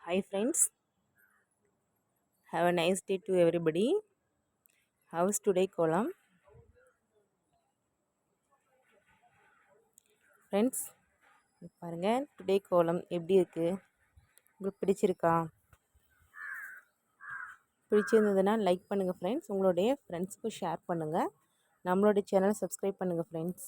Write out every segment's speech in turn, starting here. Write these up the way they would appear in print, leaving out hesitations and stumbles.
Hi friends, have a nice day to everybody. How's today column? Friends, பாருங்க today கோலம் எப்படி இருக்கு? உங்களுக்கு பிடிச்சிருக்கா? பிடிச்சிருந்ததுன்னா லைக் பண்ணுங்கள் ஃப்ரெண்ட்ஸ். உங்களுடைய ஃப்ரெண்ட்ஸ்க்கு ஷேர் பண்ணுங்கள். நம்மளுடைய சேனலை சப்ஸ்கிரைப் பண்ணுங்கள் ஃப்ரெண்ட்ஸ்.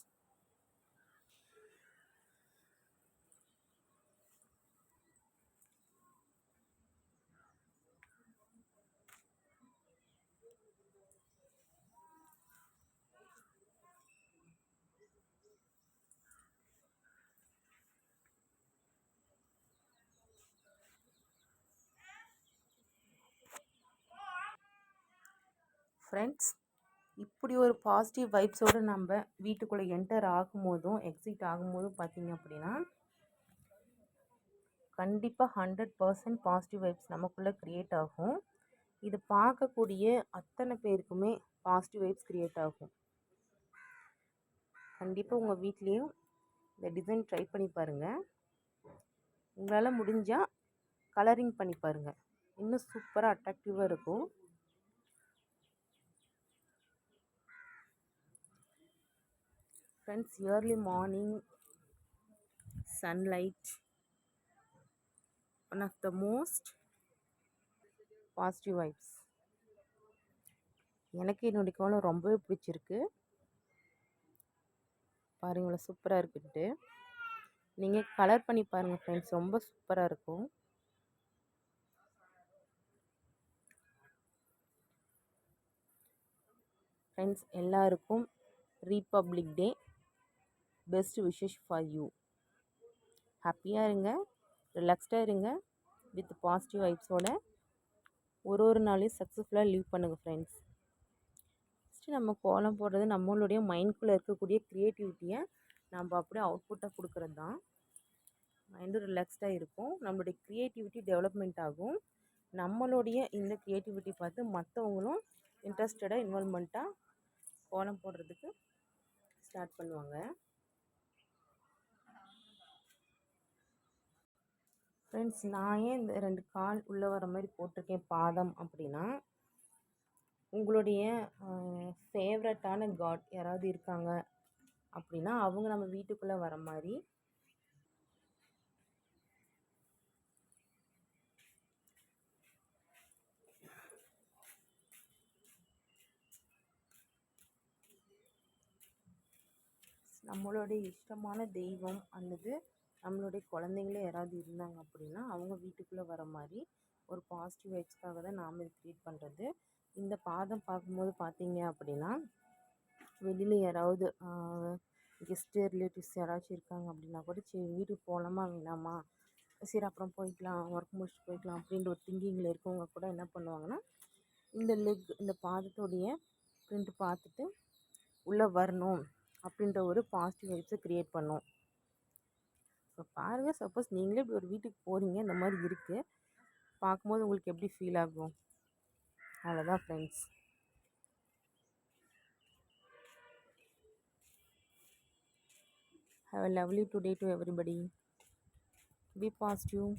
ஃப்ரெண்ட்ஸ், இப்படி ஒரு பாசிட்டிவ் வைப்ஸோடு நம்ம வீட்டுக்குள்ளே என்டர் ஆகும்போதும் எக்ஸிட் ஆகும்போதும் பார்த்தீங்க அப்படின்னா கண்டிப்பாக 100% பாசிட்டிவ் வைப்ஸ் நமக்குள்ளே க்ரியேட் ஆகும். இது பார்க்கக்கூடிய அத்தனை பேருக்குமே பாசிட்டிவ் வைப்ஸ் க்ரியேட் ஆகும். கண்டிப்பாக உங்கள் வீட்லேயும் இந்த டிசைன் ட்ரை பண்ணி பாருங்கள். உங்களால் முடிஞ்சால் கலரிங் பண்ணி பாருங்கள், இன்னும் சூப்பராக அட்ராக்டிவாக இருக்கும். Friends, early morning sunlight one of the most positive vibes. எனக்கு என்னுடைய கோலம் ரொம்பவே பிடிச்சிருக்கு. பாருங்களேன், சூப்பராக இருக்குன்ட்டு. நீங்கள் கலர் பண்ணி பாருங்கள் ஃப்ரெண்ட்ஸ், ரொம்ப சூப்பராக இருக்கும். ஃப்ரெண்ட்ஸ், எல்லாருக்கும் republic day best wishes for you. ஹாப்பியாக இருங்க, ரிலாக்ஸ்டாக இருங்க, வித் பாசிட்டிவ் வைப்ஸோட ஒரு நாளையும் சக்ஸஸ்ஃபுல்லாக லீவ் பண்ணுங்கள் ஃப்ரெண்ட்ஸ். ஃபஸ்ட்டு நம்ம கோலம் போடுறது நம்மளுடைய மைண்ட்குள்ளே இருக்கக்கூடிய க்ரியேட்டிவிட்டியை நம்ம அப்படியே அவுட்புட்டாக கொடுக்குறது தான். மைண்டும் ரிலாக்ஸ்டாக இருக்கும், நம்மளுடைய க்ரியேட்டிவிட்டி டெவலப்மெண்ட் ஆகும். நம்மளுடைய இந்த க்ரியேட்டிவிட்டி பார்த்து மற்றவங்களும் இன்ட்ரெஸ்டடாக இன்வால்மெண்ட்டாக கோலம் போடுறதுக்கு ஸ்டார்ட் பண்ணுவாங்க. ஃப்ரெண்ட்ஸ், நான் ஏன் இந்த 2 கால் உள்ளே வர மாதிரி போட்டிருக்கேன் பாதம் அப்படின்னா, உங்களுடைய ஃபேவரட்டான காட் யாராவது இருக்காங்க அப்படின்னா அவங்க நம்ம வீட்டுக்குள்ளே வர மாதிரி. நம்மளுடைய இஷ்டமான தெய்வம் அல்லது நம்மளுடைய குழந்தைங்களே யாராவது இருந்தாங்க அப்படின்னா அவங்க வீட்டுக்குள்ளே வர மாதிரி ஒரு பாசிட்டிவ் வைப்ஸ்க்காக தான் நாம் இது க்ரியேட் பண்ணுறது. இந்த பாதம் பார்க்கும்போது பார்த்தீங்க அப்படின்னா வெளியில் யாராவது கெஸ்ட்டு ரிலேட்டிவ்ஸ் யாராச்சும் இருக்காங்க அப்படின்னா கூட சரி வீட்டுக்கு போகலாமா வேணாமா, சரி அப்புறம் போய்க்கலாம், ஒர்க் முடிச்சுட்டு போய்க்கலாம் அப்படின்ற ஒரு திங்கிங்கில் இருக்கவங்க கூட என்ன பண்ணுவாங்கன்னா இந்த இந்த பாதத்தோடைய பிரிண்ட் பார்த்துட்டு உள்ளே வரணும் அப்படின்ற ஒரு பாசிட்டிவ் வைப்ஸை க்ரியேட் பண்ணும். ஸோ பாருங்கள், சப்போஸ் நீங்களே இப்படி ஒரு வீட்டுக்கு போகிறீங்க, இந்த மாதிரி இருக்குது, பார்க்கும்போது உங்களுக்கு எப்படி ஃபீல் ஆகும்? அவ்வளோதான் friends. Have a lovely today to everybody. Be positive.